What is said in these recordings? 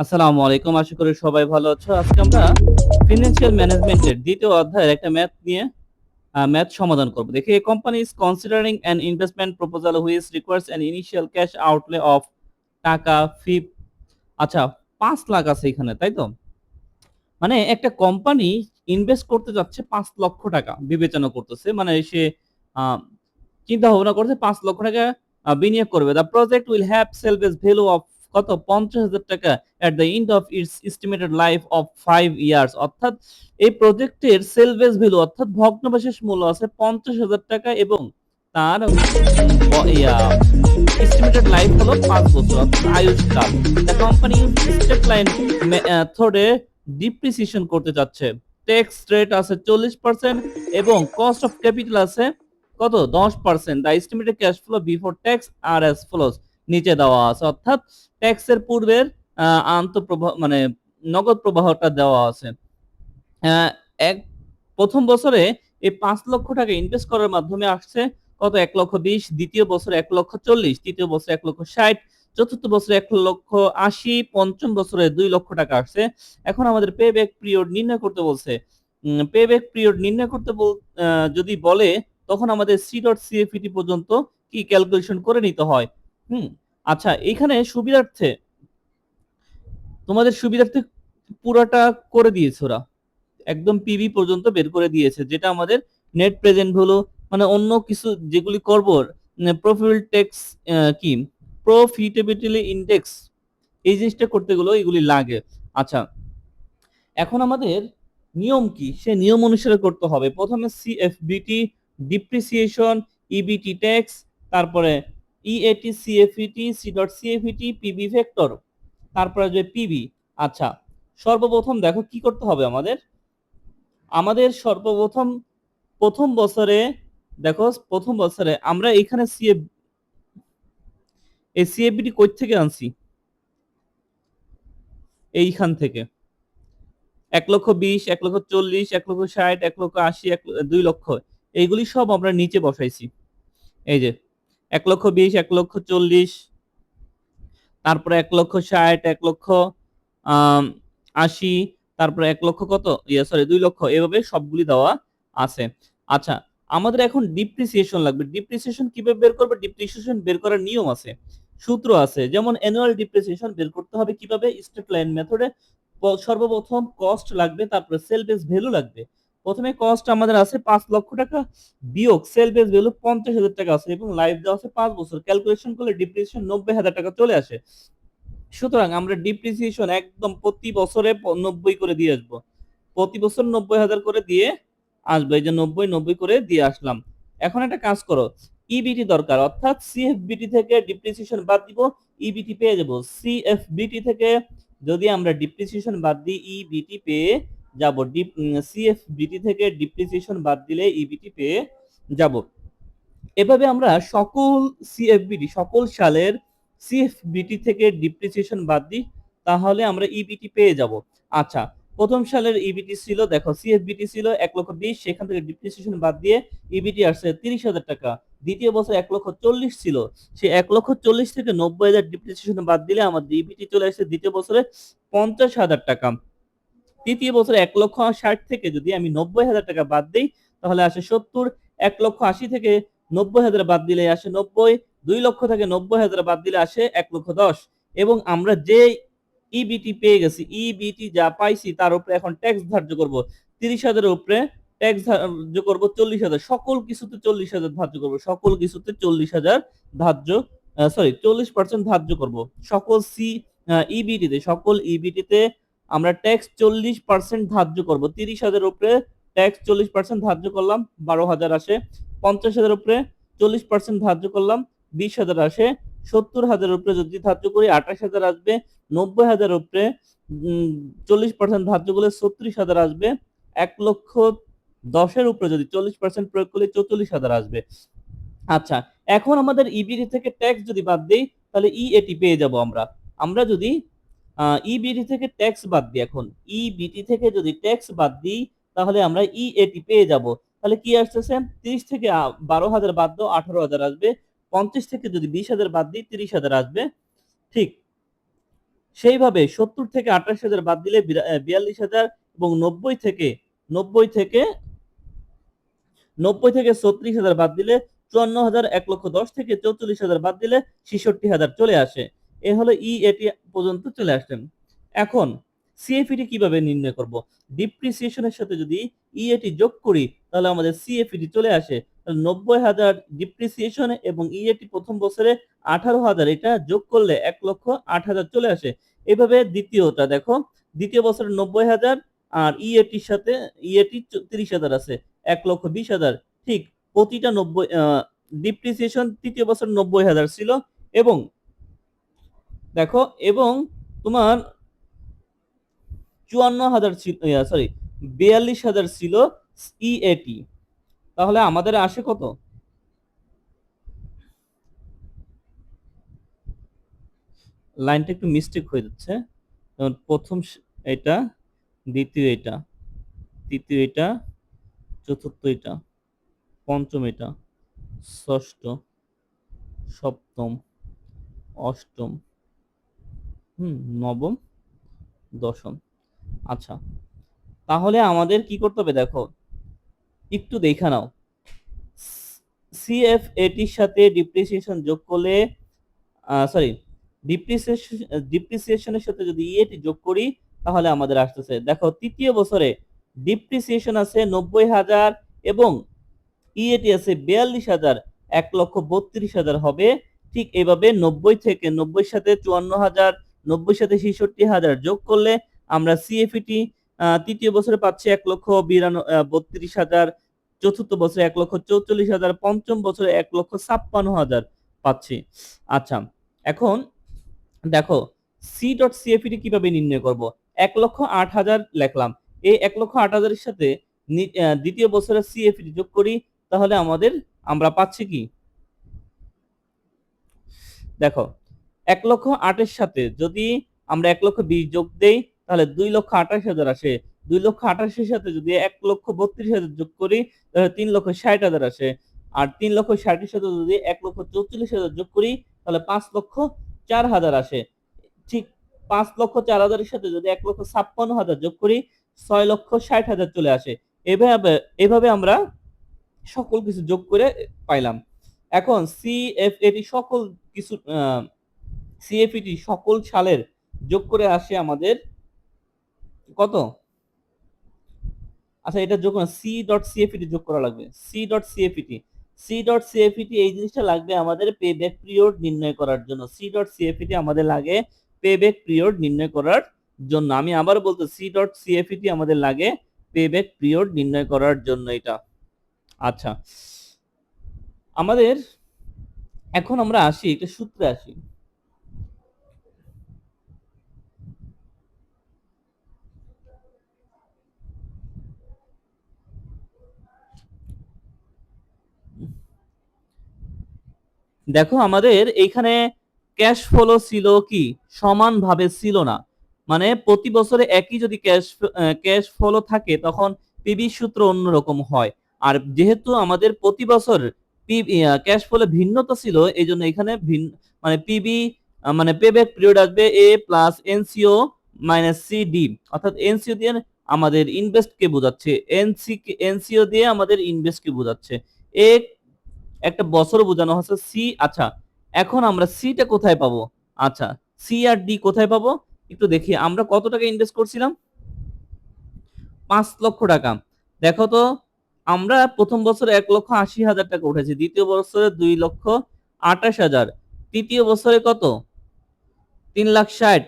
আসসালামু আলাইকুম। আশা করি সবাই ভালো আছো। আজকে আমরা ফিন্যান্সিয়াল ম্যানেজমেন্টের ২য় অধ্যায়ের একটা ম্যাথ নিয়ে ম্যাথ সমাধান করব। দেখি a company is considering an investment proposal which requires an initial cash outlay of টাকা ফি আচ্ছা ৫ লাখ আছে এখানে, তাই তো? মানে একটা কোম্পানি ইনভেস্ট করতে যাচ্ছে ৫ লক্ষ টাকা বিবেচনা করতেছে। মানে সে আ চিন্তা ভাবনা করছে ৫ লক্ষ টাকা বিনিয়োগ করবে। The project will have sale-based value of কত? ৳৫০,০০০ at the end of its estimated life of 5 years অর্থাৎ এই প্রজেক্টের সেল বেস ভ্যালু অর্থাৎ ভগ্নাবশেষ মূল্য আছে ৳৫০,০০০ এবং তার এস্টিমেটেড লাইফ হলো ৫ বছর অর্থাৎ আয়ুষ্কাল। দ্য কোম্পানি স্টেপ লাইন মেথডে ডিপ্রিসিয়েশন করতে চাচ্ছে। ট্যাক্স রেট আছে ৪০% এবং কস্ট অফ ক্যাপিটাল আছে কত? ১০%। The estimated cash flow before tax are as follows নিচে দেওয়া আছে। অর্থাৎ ট্যাক্সের পূর্বের আন্তঃপ্রবাহ মানে নগদ প্রবাহটা দেওয়া আছে। অ্যা এক ১ম বছরে এই ৳৫,০০,০০০ ইনভেস্ট করার মাধ্যমে আসছে কত? ১,২০,০০০, দ্বিতীয় বছরে ১,৪০,০০০, তৃতীয় বছরে ১,৬০,০০০, চতুর্থ বছরে ১,৮০,০০০, পঞ্চম বছরে ৳২,০০,০০০ আসছে। এখন আমাদের পে ব্যাক পিরিয়ড নির্ণয় করতে বলছে। পে ব্যাক পিরিয়ড নির্ণয় করতে আ যদি বলে তখন আমাদের C.CFET পর্যন্ত কি ক্যালকুলেশন করে নিতে হয়। হুম? আচ্ছা এইখানে সুবিধার্থে তোমাদের সুবিধার্থে পুরাটা করে দিয়েছে ওরা। একদম পিবি পর্যন্ত বের করে দিয়েছে। যেটা আমাদের নেট প্রেজেন্ট ভ্যালু মানে অন্য কিছু যেগুলি করব প্রফিট ট্যাক্স কি প্রফিটেবিলিটি ইনডেক্স এই জিনিসটা করতে গেলেও এগুলি লাগে। আচ্ছা, এখন আমাদের নিয়ম কি? সে নিয়ম অনুসারে করতে হবে। প্রথমে সিএফবিটি, ডিপ্রিসিয়েশন, ইবিটি ট্যাক্স, তারপরে ইএটি, সিএফইটি, সি.সিএফইটি, পিবি ভেক্টর, তারপরে আসবে পিবি। আচ্ছা, সর্বপ্রথম দেখো কি করতে হবে আমাদের? আমাদের সর্বপ্রথম ১ম বছরে দেখো ১ম বছরে আমরা এখানে এই সিএফবিটি কই থেকে আনছি? এইখান থেকে। ১,২০,০০০, ১,৪০,০০০, ১,৬০,০০০, ১,৮০,০০০, ২,০০,০০০ এইগুলি সব আমরা নিচে বসাইছি। এই যে ১,২০,০০০, ১,৪০,০০০, তারপরে ১,৬০,০০০, ১,৮০,০০০, তারপরে ১,০০,০০০ কত? সরি ২,০০,০০০ এভাবে সবগুলি দেওয়া আছে। আচ্ছা, আমাদের এখন ডিপ্রিসিয়েশন লাগবে। ডিপ্রিসিয়েশন কিভাবে বের করব? ডিপ্রিসিয়েশন বের করার নিয়ম আছে, সূত্র আছে। যেমন অ্যানুয়াল ডিপ্রিসিয়েশন বের করতে হবে কিভাবে? স্ট্রেট লাইন মেথডে সর্বপ্রথম কস্ট লাগবে, তারপরে সেল বেস ভ্যালু লাগবে। প্রথমে কস্ট আমাদের আছে ৳৫,০০,০০০ বিয়োগ সেল বেস ভ্যালু ৳৫০,০০০ আছে এবং লাইফ দেওয়া আছে ৫ বছর। ক্যালকুলেশন করলে ডিপ্রিসিয়েশন ৳৯০,০০০ চলে আসে। সুতরাং আমরা ডিপ্রিসিয়েশন একদম প্রতি বছরে ৯০ করে দিয়ে আসবো। প্রতি বছর ৯০,০০০ করে দিয়ে আসবো। এই যে ৯০, ৯০ করে দিয়ে আসলাম। এখন একটা কাজ করো। ইবিটি দরকার অর্থাৎ সিএফবিটি থেকে ডিপ্রিসিয়েশন বাদ দিব, ইবিটি পেয়ে যাব। সিএফবিটি থেকে যদি আমরা ডিপ্রিসিয়েশন বাদ দিই, ইবিটি পেয়ে যাব। সিএফবিটি থেকে ডিপ্রিসিয়েশন বাদ দিলে ইবিটি পেয়ে যাব। এভাবে আমরা সকল সালের সিএফবিটি থেকে ডিপ্রিসিয়েশন বাদ দিই, তাহলে আমরা ইবিটি পেয়ে যাব। আচ্ছা, প্রথম সালের ইবিটি ছিল দেখো সিএফবিটি ছিল ১,২০,০০০, সেখান থেকে ডিপ্রিসিয়েশন বাদ দিয়ে ইবিটি আসছে ৩০,০০০ টাকা। দ্বিতীয় বছর ১,৪০,০০০ ছিল, সেই ১,৪০,০০০ থেকে ৯০,০০০ ডিপ্রিসিয়েশন বাদ দিলে আমাদের ইবিটি চলে আসছে দ্বিতীয় বছরে ৫০,০০০ টাকা। তৃতীয় বছরে ১,৬০,০০০ থেকে যদি আমি ৯০,০০০ টাকা বাদ দেই তাহলে আসে ৭০, ১,৮০,০০০ থেকে ৯০,০০০ বাদ দিলে আসে ৯০, ২,০০,০০০ থেকে ৯০,০০০ বাদ দিলে আসে ১,১০,০০০ এবং আমরা যে ইবিটি পেয়ে গেছি, ইবিটি যা পাইছি তার উপরে এখন ট্যাক্স ধার্য করব। ৩০,০০০ এর উপরে ট্যাক্স ধার্য করব ৪০,০০০, সকল কিছুতে ৪০,০০০ ধার্য করব। সকল কিছুতে ৪০,০০০ ধার্য সরি ৪০% ধার্য করব। সকল ইবিটিতে সকল ইবিটিতে আমরা ট্যাক্স ৪০% ধার্য করব। ৩০,০০০ এর উপরে ট্যাক্স ৪০% ধার্য করলাম, ১২,০০০ আসে। ৫০,০০০ এর উপরে ৪০% ধার্য করলাম, ২০,০০০ আসে। ৭০,০০০ এর উপরে যদি ধার্য করি ২৮,০০০ আসবে। ৯০,০০০ এর উপরে ৪০% ধার্য করলে ৩৬,০০০ আসবে। ১,১০,০০০ এর উপরে যদি ৪০% প্রয়োগ করি ৪৪,০০০ আসবে। আচ্ছা, এখন আমাদের ইবিটি থেকে ট্যাক্স যদি বাদ দেই তাহলে ইএটি পেয়ে যাব আমরা। আমরা যদি ইবিটি থেকে ট্যাক্স বাদ দিই এখন। ইবিটি থেকে যদি ট্যাক্স বাদ দিই তাহলে আমরা ইএটি পেয়ে যাব। তাহলে কি আসতেছে? ৩০ থেকে ১২,০০০ বাদ দাও ১৮,০০০ আসবে। ৫০ থেকে যদি ২০,০০০ বাদ দিই ৩০,০০০ আসবে। ঠিক সেইভাবে 70 থেকে 28,000 বাদ দিলে 42,000 এবং 90 থেকে 36,000 বাদ দিলে 54,000, 1,10,000 থেকে 44,000 বাদ দিলে 66,000 চলে আসে। এ হলো ইএটি পর্যন্ত চলে আসলেন। এখন সিএফইটি কিভাবে নির্ণয় করব? ডিপ্রিসিয়েশনের সাথে যদি ইএটি যোগ করি তাহলে আমাদের সিএফইটি চলে আসে। 90,000 ডিপ্রিসিয়েশন এবং ইএটি প্রথম বছরে 18,000 এটা যোগ করলে 1,08,000 চলে আসে। এভাবে দ্বিতীয়টা দেখো, দ্বিতীয় বছরে 90,000 আর ইএটির সাথে ইএটি 30,000 আছে। 1,20,000 ঠিক প্রতিটা 90 ডিপ্রিসিয়েশন তৃতীয় বছর 90,000 ছিল এবং দেখো এবং তোমার 54,000 ছিল, সরি 42,000 ছিল ইএটি। তাহলে আমাদের আসে কত? লাইনটা একটু মিস্টেক হয়ে যাচ্ছে। প্রথম এটা, দ্বিতীয় এটা, তৃতীয় এটা, চতুর্থ এটা, পঞ্চম এটা, ষষ্ঠ, সপ্তম, অষ্টম, নবম, দশম। আচ্ছা, তাহলে আমাদের কি করতে হবে দেখো, একটু দেখা নাও। সিএফএটির সাথে ডিপ্রিসিয়েশন যোগ করলে, সরি, ডিপ্রিসিয়েশনের সাথে যদি ইএটি যোগ করি তাহলে আমাদের আসতেছে দেখো তৃতীয় বছরে ডিপ্রিসিয়েশন আছে 90,000 এবং ইএটি আছে 42,000, 1,32,000 হবে। ঠিক এইভাবে 90 থেকে 90 সাথে 54,000, 90 সাথে 66,000 যোগ করলে আমরা সিএফইটি তৃতীয় বছরে পাচ্ছি 1,32,000, চতুর্থ বছরে 1,44,000, পঞ্চম বছরে 1,56,000 পাচ্ছি। আচ্ছা, এখন দেখো সি ডট সিএফইটি কিভাবে নির্ণয় করব? 1,08,000 লিখলাম। এই 1,08,000 এর সাথে দ্বিতীয় বছরের সিএফইটি যোগ করি তাহলে আমরা পাচ্ছি কি দেখো, 1,08,000 এর সাথে যদি আমরা 1,20,000 যোগ দেই তাহলে 2,28,000 আসে। 2,28,000 এর সাথে যদি 1,32,000 যোগ করি তাহলে 3,60,000 আসে। আর 3,60,000 এর সাথে যদি 1,44,000 যোগ করি তাহলে 5,04,000 আসে। ঠিক 5,04,000 এর সাথে যদি 1,56,000 যোগ করি 6,60,000 চলে আসে। এভাবে আমরা সকল কিছু যোগ করে পাইলাম। এখন সিএফএটি সকল কিছু সিএফইটি সকল সালের যোগ করে আসে আমাদের কত? আচ্ছা, এটা যোগ না, সি ডট সিএফইটি যোগ করা লাগবে। সি ডট সিএফইটি এই জিনিসটা লাগবে আমাদের পে ব্যাক পিরিয়ড নির্ণয় করার জন্য। সি ডট সিএফইটি আমাদের লাগে পে ব্যাক পিরিয়ড নির্ণয় করার জন্য। আমি আবার বলতে, সি ডট সিএফইটি আমাদের লাগে পে ব্যাক পিরিয়ড নির্ণয় করার জন্য এটা। আচ্ছা, আমাদের এখন আমরা আসি একটা সূত্রে আসি। দেখো আমাদের এইখানে ক্যাশ ফ্লো ছিল কি সমানভাবে ছিল না, মানে প্রতি বছরে একই যদি ক্যাশ ফ্লো থাকে তখন পিবি সূত্র অন্যরকম হয়। আর যেহেতু আমাদের প্রতি বছর ক্যাশ ফ্লো ভিন্নতা ছিল এই জন্য এখানে মানে পিবি মানে পেব্যাক পিরিয়ড আসবে এ প্লাস এনসিও মাইনাস সিডি, অর্থাৎ এনসিও দিয়ে আমাদের ইনভেস্ট কে বোঝাচ্ছে, এনসিও দিয়ে আমাদের ইনভেস্ট কে বোঝাচ্ছে, এ একটা বছর বোঝানো হচ্ছে সি। আচ্ছা, এখন আমরা সিটা কোথায় পাবো? আচ্ছা, সি আর ডি কোথায় পাবো একটু দেখি। আমরা কত টাকা ইনভেস্ট করছিলাম? 5 লক্ষ টাকা। দেখো তো, আমরা প্রথম বছরে 1,80,000 টাকা উঠেছি, দ্বিতীয় বছরে 2,28,000, তৃতীয় বছরে কত? 3,60,000,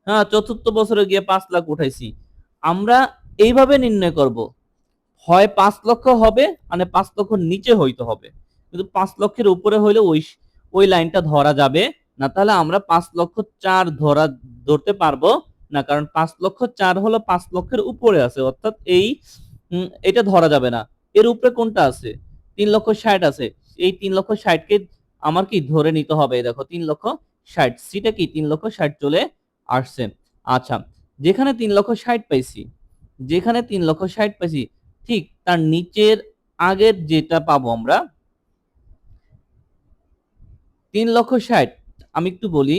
হ্যাঁ, চতুর্থ বছরে গিয়ে 5 লাখ উঠাইছি। আমরা এইভাবে নির্ণয় করব, হয় 5 লক্ষ হবে মানে 5 লক্ষর নিচে হইতে হবে, কিন্তু 5 লক্ষের উপরে হইলে ওই লাইনটা ধরা যাবে না। তাহলে আমরা 5,04,000 ধরতে পারবো না, কারণ 5,04,000 হলো 5 লক্ষের উপরে আছে, অর্থাৎ এটা ধরা যাবে না। এর উপরে কোনটা আছে? 3,60,000 আছে। এই 3,60,000 কে আমার কি ধরে নিতে হবে? দেখো 3,60,000, সিটা কি 3,60,000 চলে আসছে। আচ্ছা, যেখানে 3,60,000 পাইছি, যেখানে 3,60,000 পাইছি ঠিক তার নিচের আগের যেটা পাবো আমরা 3,60,000, আমি একটু বলি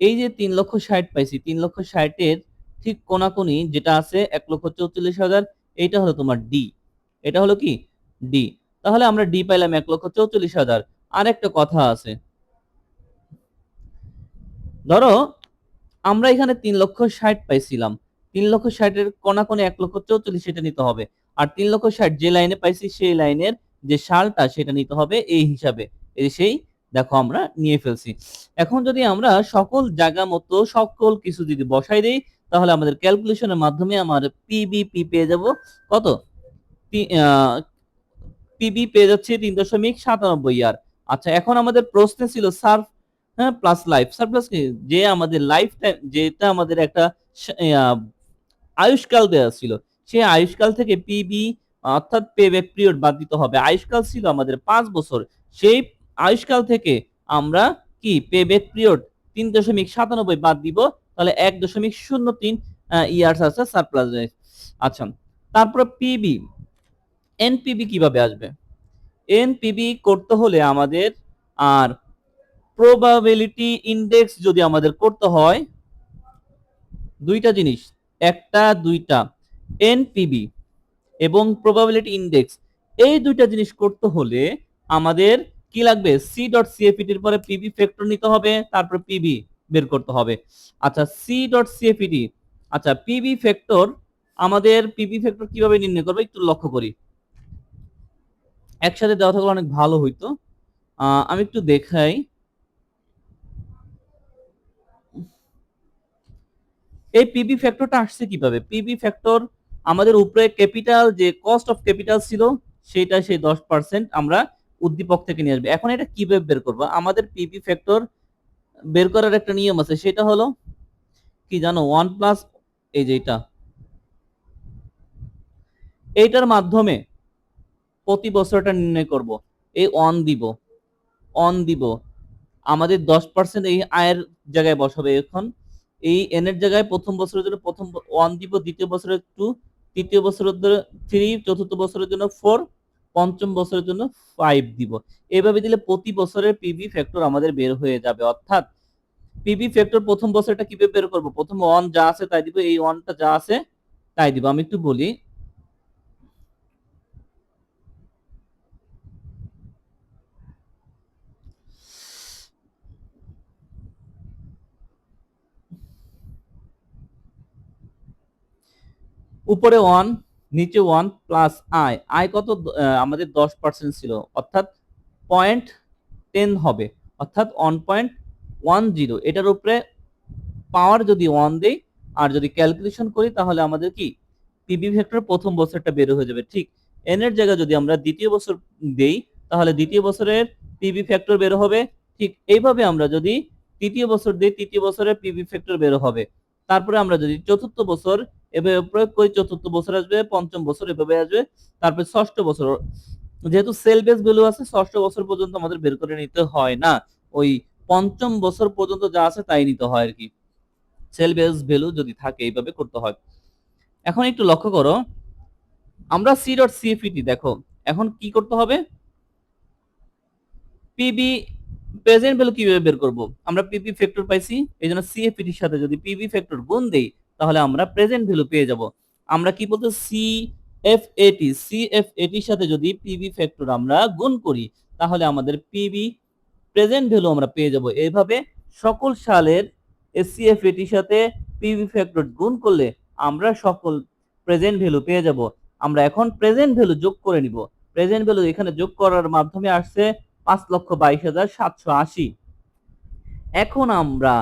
এই যে 3,60,000 পাইছি, 3,60,000 ঠিক কোনাকুনি যেটা আছে 1,44,000, এইটা হলো তোমার ডি। এটা হলো কি ডি। তাহলে আমরা ডি পাইলাম 1,44,000। আরেকটা কথা আছে, ধরো আমরা এখানে 3,60,000 পাইছিলাম, 3,60,000 এর কোনাকুনি 1,44,000 সেটা নিতে হবে। আর 3,60,000 যে লাইনে পাইছি সেই লাইনের যে সালটা সেটা নিতে হবে এই হিসাবে। এই সেই দেখো আমরা নিয়ে ফেলছি। এখন যদি আমরা সকল জায়গা মতো সকল কিছু যদি বসাই দেই, তাহলে আমাদের ক্যালকুলেশনের মাধ্যমে আমার পিবিপি পেয়ে যাব কত, পিবি পেয়ে যাচ্ছে 3.97 ইয়ার। আচ্ছা, এখন আমাদের প্রশ্নে ছিল সার্ফ, হ্যাঁ, প্লাস লাইফ। সার্ফ প্লাস কি, যে আমাদের লাইফ টাইম, যেটা আমাদের একটা আয়ুষ্কাল দেওয়া ছিল, সেই আয়ুষ্কাল থেকে পিবি অর্থাৎ পে ব্যাক পিরিয়ড বাদ দিতে হবে। আয়ুষ্কাল ছিল আমাদের 5 বছর, সেই আয়ুষ্কাল থেকে আমরা কি পে ব্যাক পিরিয়ড 3.97 বাদ দিব, তাহলে 1.03 ইয়ার্স আছে সারপ্লাস লাইফ। আচ্ছা, তারপর পিবি, এনপিবি কিভাবে আসবে? এনপিবি করতে হলে আমাদের আর প্রবাবিলিটি ইনডেক্স যদি আমাদের করতে হয়, দুইটা জিনিস, একটা দুইটা, এনপিবি এবং প্রবাবিলিটি ইনডেক্স, এই দুইটা জিনিস করতে হলে আমাদের কি লাগবে, সি ডট সিএফইটি এর পরে পিবি ফ্যাক্টর নিতে হবে, তারপর পিবি বের করতে হবে। আচ্ছা, সি ডট সিএফইটি, আচ্ছা পিবি ফ্যাক্টর, আমাদের পিবি ফ্যাক্টর কিভাবে নির্ণয় করবে একটু লক্ষ্য করি। একসাথে দেওয়া থাকলে অনেক ভালো হইতো। আমি একটু দেখাই। এই পিবি ফ্যাক্টরটা আসছে কিভাবে? পিবি ফ্যাক্টর আমাদের উপরে ক্যাপিটাল যে কস্ট অফ ক্যাপিটাল ছিল সেটা সেই 10% আমরা উদ্দীপক থেকে নিয়ে আসবে। এখন এটা কিভাবে বের করব? আমাদের পিবি ফ্যাক্টর বের করার একটা নিয়ম আছে, সেটা হলো কি জানো, 1 প্লাস, এই যে এইটার মাধ্যমে প্রতি বছরটা নির্ণয় করব। এই অন দিব আমাদের 10% এই আয়ের জায়গায় বসাবে। এখন এই এন এর জায়গায় প্রথম বছরের জন্য প্রথম 1 দিব, দ্বিতীয় বছরে 2, তৃতীয় বছরের জন্য 3, চতুর্থ বছরের জন্য 4, পঞ্চম বছরের জন্য 5 দিব। এভাবে দিলে প্রতি বছরের পিবি ফ্যাক্টর আমাদের বের হয়ে যাবে। অর্থাৎ পিবি ফ্যাক্টর প্রথম বছরটা কিভাবে বের করব? প্রথম 1 যা আছে তাই দিব, এই 1টা যা আছে তাই দিব। আমি একটু বলি, উপরে 1, নিচে 1 প্লাস আয়। আয় কত? আমাদের 10% ছিল, অর্থাৎ 0.10 হবে, অর্থাৎ 1.10। এটার উপরে পাওয়ার যদি 1 দেই আর যদি ক্যালকুলেশন করি, তাহলে আমাদের কি পিবি ভেক্টর প্রথম বছরটা বের হয়ে যাবে। ঠিক এন এর জায়গায় যদি আমরা দ্বিতীয় বছর দেই, তাহলে দ্বিতীয় বছরের পিবি ফ্যাক্টর বের হবে। ঠিক এইভাবে আমরা যদি তৃতীয় বছর দিই, তৃতীয় বছরের পিবি ফ্যাক্টর বের হবে। তারপরে আমরা যদি চতুর্থ বছর এভাবে প্রয়োগ করি, চতুর্থ বছর আসবে, পঞ্চম বছর এভাবে আসবে, তারপরে ষষ্ঠ বছর, যেহেতু সেল বেস ভ্যালু আছে, ষষ্ঠ বছর পর্যন্ত আমাদের বের করে নিতে হয় না, ওই পঞ্চম বছর পর্যন্ত যা আছে তাই নিতে হয় আর কি। সেল বেস ভ্যালু যদি থাকে এইভাবে করতে হয়। এখন একটু লক্ষ্য করো, আমরা সি ডট সিএফইটি দেখো এখন কি করতে হবে, পিবি প্রেজেন্ট ভ্যালু কিভাবে বের করব? আমরা পিবি ফ্যাক্টর পাইছি, এইজন্য সিএফইটি এর সাথে যদি পিবি ফ্যাক্টর গুণ দেই, তাহলে আমরা প্রেজেন্ট ভ্যালু পেয়ে যাব। আমরা কি বলতে, সিএফএটির সাথে যদি পিবি ফ্যাক্টর আমরা গুণ করি, তাহলে আমাদের পিবি প্রেজেন্ট ভ্যালু আমরা পেয়ে যাব। এইভাবে সকল সালের সিএফএটির সাথে পিবি ফ্যাক্টর গুণ করলে আমরা সকল প্রেজেন্ট ভ্যালু পেয়ে যাব। আমরা এখন প্রেজেন্ট ভ্যালু যোগ করে নিব। প্রেজেন্ট ভ্যালু এখানে যোগ করার মাধ্যমে আসছে 5,22,780। এখন আমরা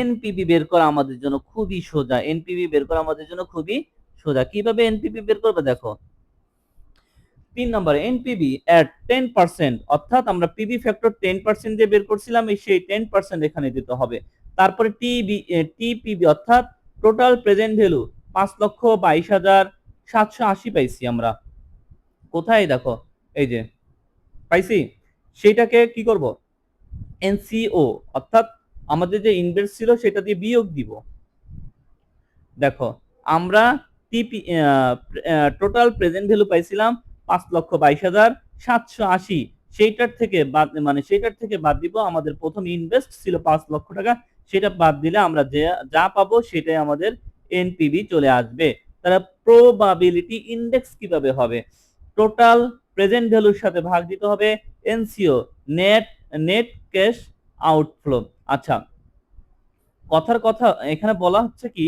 এনপিবি বের করা আমাদের জন্য খুবই সোজা। এনপিবি বের করা আমাদের জন্য খুবই সোজা। কিভাবে এনপিবি বের করবে দেখো, 3 নম্বরে এনপিবি এট 10%, অর্থাৎ আমরা পিবি ফ্যাক্টর 10% দিয়ে বের করছিলাম, সেই 10% এখানে দিতে হবে। তারপরে টিপিবি অর্থাৎ টোটাল প্রেজেন্ট ভ্যালু 5,22,780 পাইছি আমরা। কোথায় দেখো, এই যে পাইছি, সেইটাকে কি করব, এনসিও অর্থাৎ আমাদের যে ইনভেস্ট ছিল সেটা দিয়ে বিয়োগ দিব। দেখো আমরা টিপি টোটাল প্রেজেন্ট ভ্যালু পাইছিলাম 5,22,780, সেইটার থেকে বাদ দিব আমাদের প্রথম ইনভেস্ট ছিল 5 লক্ষ টাকা, সেটা বাদ দিলে আমরা যা পাবো সেটাই আমাদের এনপিভি চলে আসবে। তাহলে প্রবাবিলিটি ইনডেক্স কিভাবে হবে? টোটাল প্রেজেন্ট ভ্যালুর সাথে ভাগ দিতে হবে NCO, net net cash outflow. আচ্ছা, কথার কথা এখানে বলা হচ্ছে কি,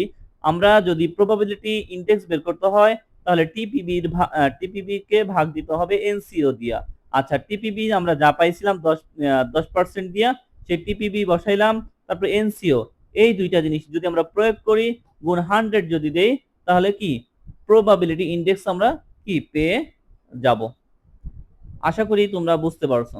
আমরা যদি প্রবাবিলিটি ইনডেক্স বের করতে হয় তাহলে টিপিবি কে ভাগ দিতে হবে এনসিও দিয়া। আচ্ছা, টিপিবি আমরা যা পাইছিলাম 10% দিয়া, সেই টিপিবি বসাইলাম, তারপর এনসিও, এই দুইটা জিনিস যদি আমরা প্রয়োগ করি, গুণ 100 যদি দেই, তাহলে কি প্রবাবিলিটি ইনডেক্স আমরা কি পেয়ে যাব। আশা করি তোমরা বুঝতে পারছো।